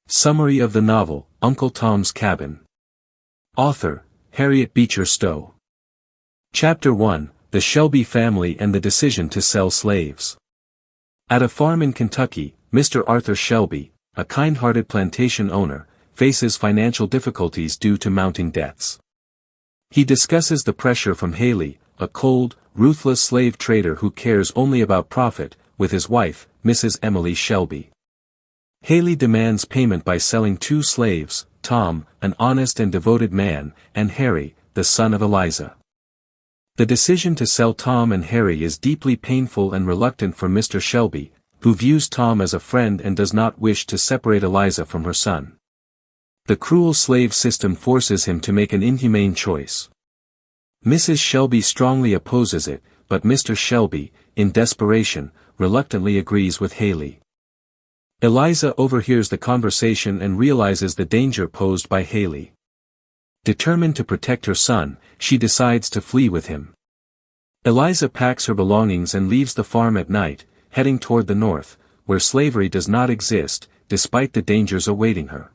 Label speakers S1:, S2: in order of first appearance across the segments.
S1: Summary of the novel, Uncle Tom's Cabin. Author, Harriet Beecher Stowe. Chapter 1, The Shelby Family and the Decision to Sell Slaves. At a farm in Kentucky, Mr. Arthur Shelby, a kind-hearted plantation owner, faces financial difficulties due to mounting debts. He discusses the pressure from Haley, a cold, ruthless slave trader who cares only about profit, with his wife, Mrs. Emily Shelby. Haley demands payment by selling 2 slaves, Tom, an honest and devoted man, and Harry, the son of Eliza. The decision to sell Tom and Harry is deeply painful and reluctant for Mr. Shelby, who views Tom as a friend and does not wish to separate Eliza from her son. The cruel slave system forces him to make an inhumane choice. Mrs. Shelby strongly opposes it, but Mr. Shelby, in desperation, reluctantly agrees with Haley. Eliza overhears the conversation and realizes the danger posed by Haley. Determined to protect her son, she decides to flee with him. Eliza packs her belongings and leaves the farm at night, heading toward the north, where slavery does not exist, despite the dangers awaiting her.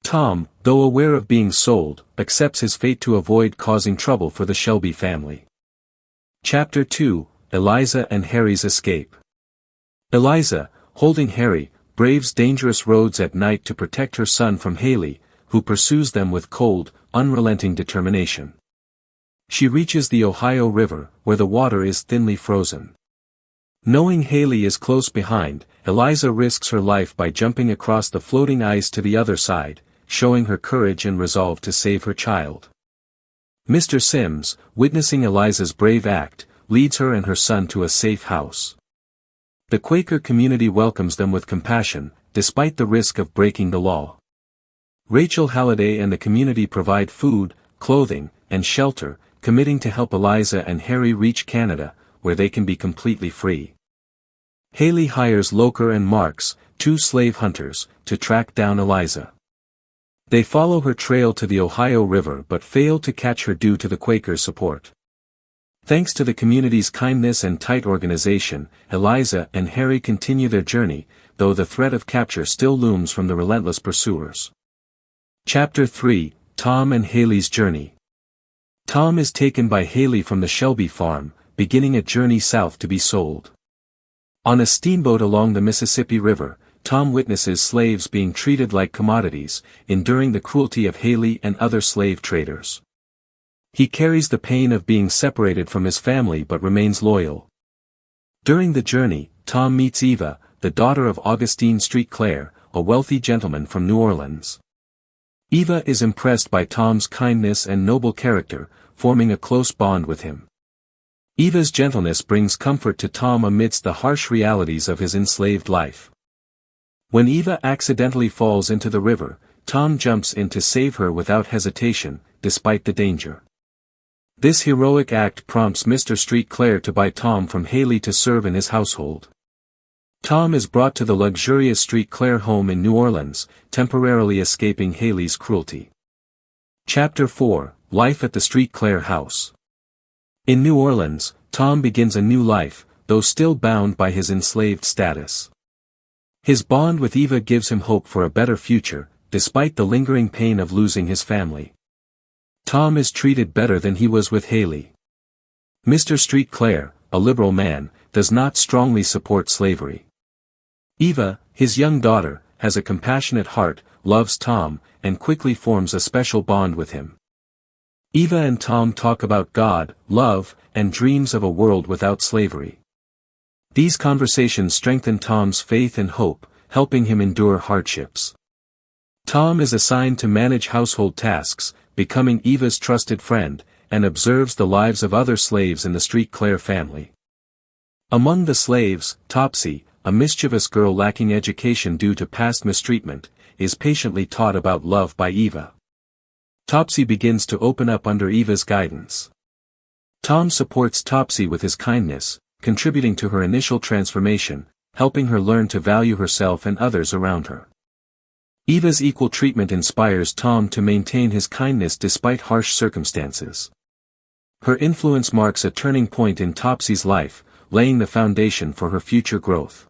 S1: Tom, though aware of being sold, accepts his fate to avoid causing trouble for the Shelby family. Chapter 2, Eliza and Harry's Escape. Eliza, holding Harry, braves dangerous roads at night to protect her son from Haley, who pursues them with cold, unrelenting determination. She reaches the Ohio River, where the water is thinly frozen. Knowing Haley is close behind, Eliza risks her life by jumping across the floating ice to the other side, showing her courage and resolve to save her child. Mr. Sims, witnessing Eliza's brave act, leads her and her son to a safe house. The Quaker community welcomes them with compassion, despite the risk of breaking the law. Rachel Halliday and the community provide food, clothing, and shelter, committing to help Eliza and Harry reach Canada, where they can be completely free. Haley hires Loker and Marks, 2 slave hunters, to track down Eliza. They follow her trail to the Ohio River but fail to catch her due to the Quakers' support. Thanks to the community's kindness and tight organization, Eliza and Harry continue their journey, though the threat of capture still looms from the relentless pursuers. Chapter 3, Tom and Haley's Journey. Tom is taken by Haley from the Shelby farm, beginning a journey south to be sold. On a steamboat along the Mississippi River, Tom witnesses slaves being treated like commodities, enduring the cruelty of Haley and other slave traders. He carries the pain of being separated from his family but remains loyal. During the journey, Tom meets Eva, the daughter of Augustine Street Clare, a wealthy gentleman from New Orleans. Eva is impressed by Tom's kindness and noble character, forming a close bond with him. Eva's gentleness brings comfort to Tom amidst the harsh realities of his enslaved life. When Eva accidentally falls into the river, Tom jumps in to save her without hesitation, despite the danger. This heroic act prompts Mr. Street Clare to buy Tom from Haley to serve in his household. Tom is brought to the luxurious Street Clare home in New Orleans, temporarily escaping Haley's cruelty. Chapter 4, Life at the Street Clare house. In New Orleans, Tom begins a new life, though still bound by his enslaved status. His bond with Eva gives him hope for a better future, despite the lingering pain of losing his family. Tom is treated better than he was with Haley. Mr. Street Clare, a liberal man, does not strongly support slavery. Eva, his young daughter, has a compassionate heart, loves Tom, and quickly forms a special bond with him. Eva and Tom talk about God, love, and dreams of a world without slavery. These conversations strengthen Tom's faith and hope, helping him endure hardships. Tom is assigned to manage household tasks, becoming Eva's trusted friend, and observes the lives of other slaves in the Street Clare family. Among the slaves, Topsy, a mischievous girl lacking education due to past mistreatment, is patiently taught about love by Eva. Topsy begins to open up under Eva's guidance. Tom supports Topsy with his kindness, contributing to her initial transformation, helping her learn to value herself and others around her. Eva's equal treatment inspires Tom to maintain his kindness despite harsh circumstances. Her influence marks a turning point in Topsy's life, laying the foundation for her future growth.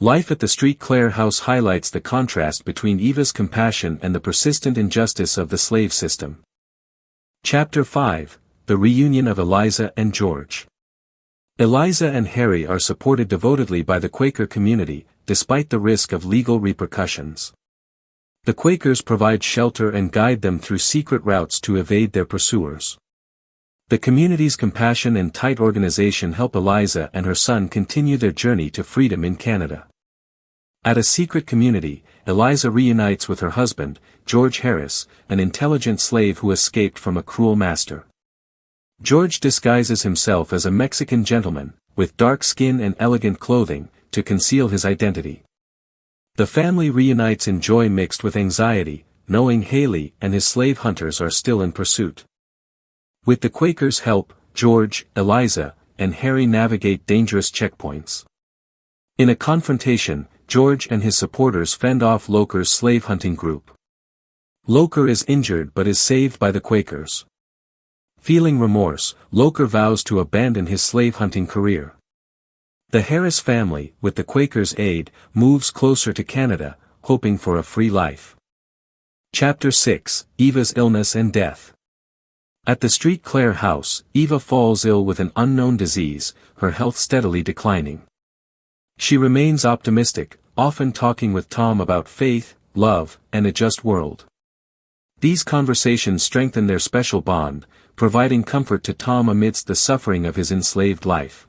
S1: Life at the Street Clare house highlights the contrast between Eva's compassion and the persistent injustice of the slave system. Chapter 5: The Reunion of Eliza and George. Eliza and Harry are supported devotedly by the Quaker community, despite the risk of legal repercussions. The Quakers provide shelter and guide them through secret routes to evade their pursuers. The community's compassion and tight organization help Eliza and her son continue their journey to freedom in Canada. At a secret community, Eliza reunites with her husband, George Harris, an intelligent slave who escaped from a cruel master. George disguises himself as a Mexican gentleman, with dark skin and elegant clothing, to conceal his identity. The family reunites in joy mixed with anxiety, knowing Haley and his slave hunters are still in pursuit. With the Quakers' help, George, Eliza, and Harry navigate dangerous checkpoints. In a confrontation, George and his supporters fend off Loker's slave hunting group. Loker is injured but is saved by the Quakers. Feeling remorse, Loker vows to abandon his slave hunting career. The Harris family, with the Quakers' aid, moves closer to Canada, hoping for a free life. Chapter 6: Eva's Illness and Death. At the Street Clare house, Eva falls ill with an unknown disease, her health steadily declining. She remains optimistic, often talking with Tom about faith, love, and a just world. These conversations strengthen their special bond, providing comfort to Tom amidst the suffering of his enslaved life.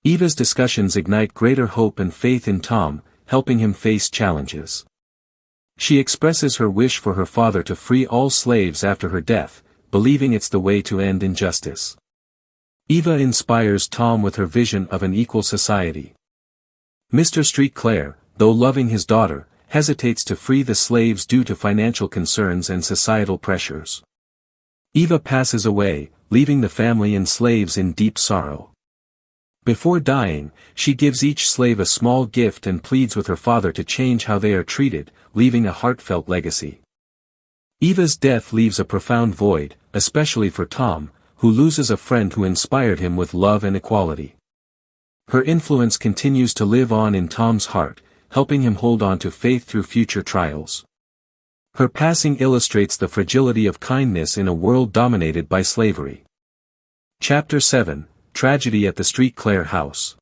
S1: Eva's discussions ignite greater hope and faith in Tom, helping him face challenges. She expresses her wish for her father to free all slaves after her death, believing it's the way to end injustice. Eva inspires Tom with her vision of an equal society. Mr. Street Clare, though loving his daughter, hesitates to free the slaves due to financial concerns and societal pressures. Eva passes away, leaving the family and slaves in deep sorrow. Before dying, she gives each slave a small gift and pleads with her father to change how they are treated, leaving a heartfelt legacy. Eva's death leaves a profound void, especially for Tom, who loses a friend who inspired him with love and equality. Her influence continues to live on in Tom's heart, helping him hold on to faith through future trials. Her passing illustrates the fragility of kindness in a world dominated by slavery. Chapter 7: Tragedy at the Street Clare house.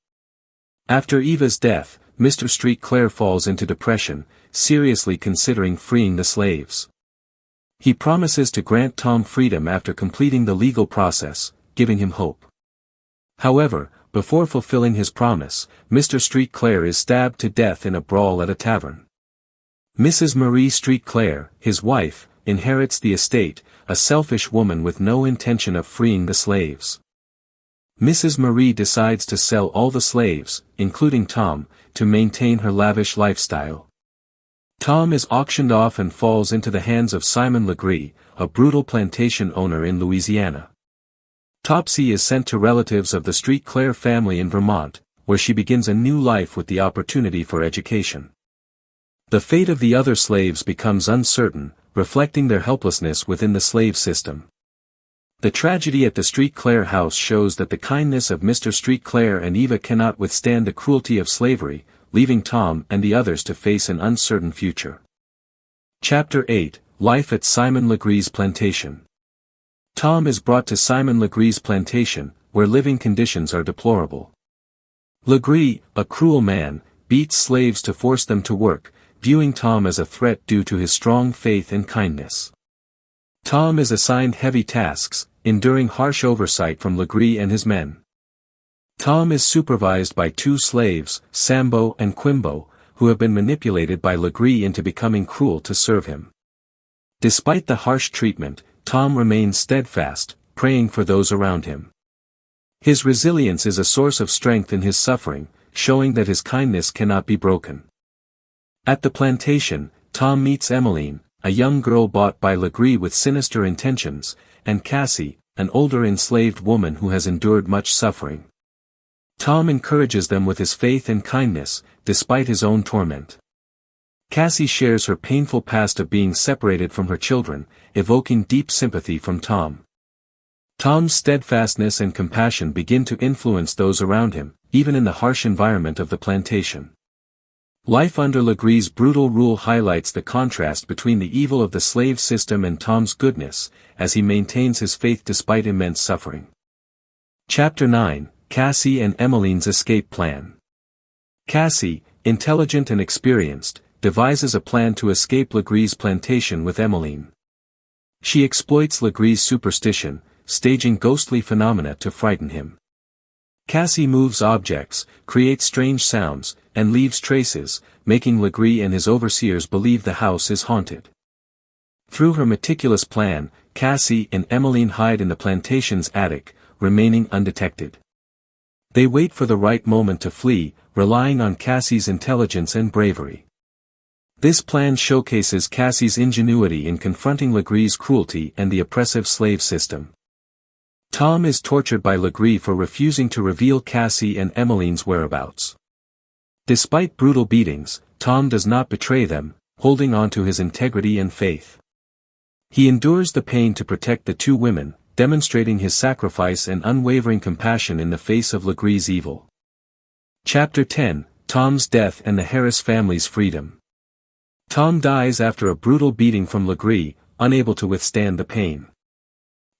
S1: After Eva's death, Mr. Street Clare falls into depression, seriously considering freeing the slaves. He promises to grant Tom freedom after completing the legal process, giving him hope. However, before fulfilling his promise, Mr. Street Clare is stabbed to death in a brawl at a tavern. Mrs. Marie Street Clare, his wife, inherits the estate, a selfish woman with no intention of freeing the slaves. Mrs. Marie decides to sell all the slaves, including Tom, to maintain her lavish lifestyle. Tom is auctioned off and falls into the hands of Simon Legree, a brutal plantation owner in Louisiana. Topsy is sent to relatives of the Street Clare family in Vermont, where she begins a new life with the opportunity for education. The fate of the other slaves becomes uncertain, reflecting their helplessness within the slave system. The tragedy at the Street Clare house shows that the kindness of Mr. Street Clare and Eva cannot withstand the cruelty of slavery, leaving Tom and the others to face an uncertain future. Chapter 8: Life at Simon Legree's plantation. Tom is brought to Simon Legree's plantation, where living conditions are deplorable. Legree, a cruel man, beats slaves to force them to work, viewing Tom as a threat due to his strong faith and kindness. Tom is assigned heavy tasks, enduring harsh oversight from Legree and his men. Tom is supervised by two slaves, Sambo and Quimbo, who have been manipulated by Legree into becoming cruel to serve him. Despite the harsh treatment, Tom remains steadfast, praying for those around him. His resilience is a source of strength in his suffering, showing that his kindness cannot be broken. At the plantation, Tom meets Emmeline, a young girl bought by Legree with sinister intentions, and Cassie, an older enslaved woman who has endured much suffering. Tom encourages them with his faith and kindness, despite his own torment. Cassie shares her painful past of being separated from her children, evoking deep sympathy from Tom. Tom's steadfastness and compassion begin to influence those around him, even in the harsh environment of the plantation. Life under Legree's brutal rule highlights the contrast between the evil of the slave system and Tom's goodness, as he maintains his faith despite immense suffering. Chapter 9, Cassie and Emmeline's Escape Plan. Cassie, intelligent and experienced, devises a plan to escape Legree's plantation with Emmeline. She exploits Legree's superstition, staging ghostly phenomena to frighten him. Cassie moves objects, creates strange sounds, and leaves traces, making Legree and his overseers believe the house is haunted. Through her meticulous plan, Cassie and Emmeline hide in the plantation's attic, remaining undetected. They wait for the right moment to flee, relying on Cassie's intelligence and bravery. This plan showcases Cassie's ingenuity in confronting Legree's cruelty and the oppressive slave system. Tom is tortured by Legree for refusing to reveal Cassie and Emmeline's whereabouts. Despite brutal beatings, Tom does not betray them, holding on to his integrity and faith. He endures the pain to protect the two women, demonstrating his sacrifice and unwavering compassion in the face of Legree's evil. Chapter 10, Tom's Death and the Harris family's freedom. Tom dies after a brutal beating from Legree, unable to withstand the pain.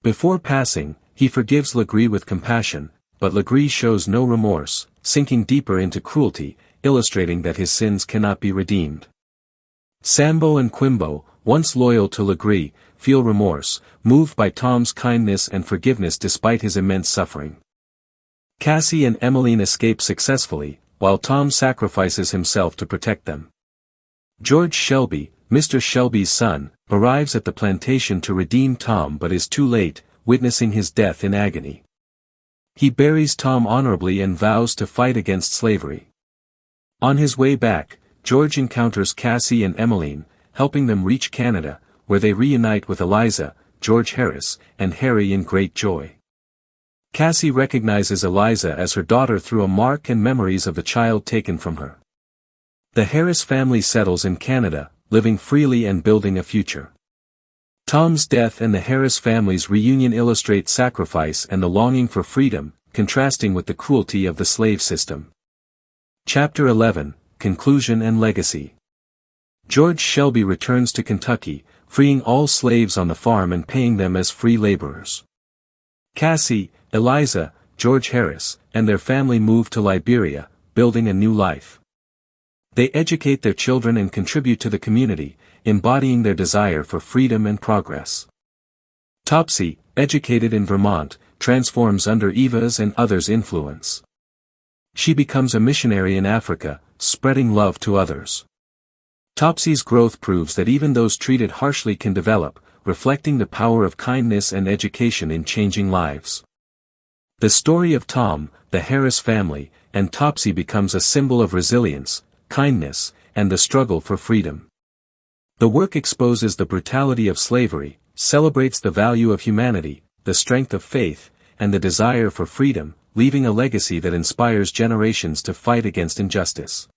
S1: Before passing, he forgives Legree with compassion, but Legree shows no remorse, sinking deeper into cruelty, illustrating that his sins cannot be redeemed. Sambo and Quimbo, once loyal to Legree, feel remorse, moved by Tom's kindness and forgiveness despite his immense suffering. Cassie and Emmeline escape successfully, while Tom sacrifices himself to protect them. George Shelby, Mr. Shelby's son, arrives at the plantation to redeem Tom but is too late, witnessing his death in agony. He buries Tom honorably and vows to fight against slavery. On his way back, George encounters Cassie and Emmeline, helping them reach Canada, where they reunite with Eliza, George Harris, and Harry in great joy. Cassie recognizes Eliza as her daughter through a mark and memories of the child taken from her. The Harris family settles in Canada, living freely and building a future. Tom's death and the Harris family's reunion illustrate sacrifice and the longing for freedom, contrasting with the cruelty of the slave system. Chapter 11, Conclusion and Legacy. George Shelby returns to Kentucky, freeing all slaves on the farm and paying them as free laborers. Cassie, Eliza, George Harris, and their family move to Liberia, building a new life. They educate their children and contribute to the community, embodying their desire for freedom and progress. Topsy, educated in Vermont, transforms under Eva's and others' influence. She becomes a missionary in Africa, spreading love to others. Topsy's growth proves that even those treated harshly can develop, reflecting the power of kindness and education in changing lives. The story of Tom, the Harris family, and Topsy becomes a symbol of resilience, kindness, and the struggle for freedom. The work exposes the brutality of slavery, celebrates the value of humanity, the strength of faith, and the desire for freedom, leaving a legacy that inspires generations to fight against injustice.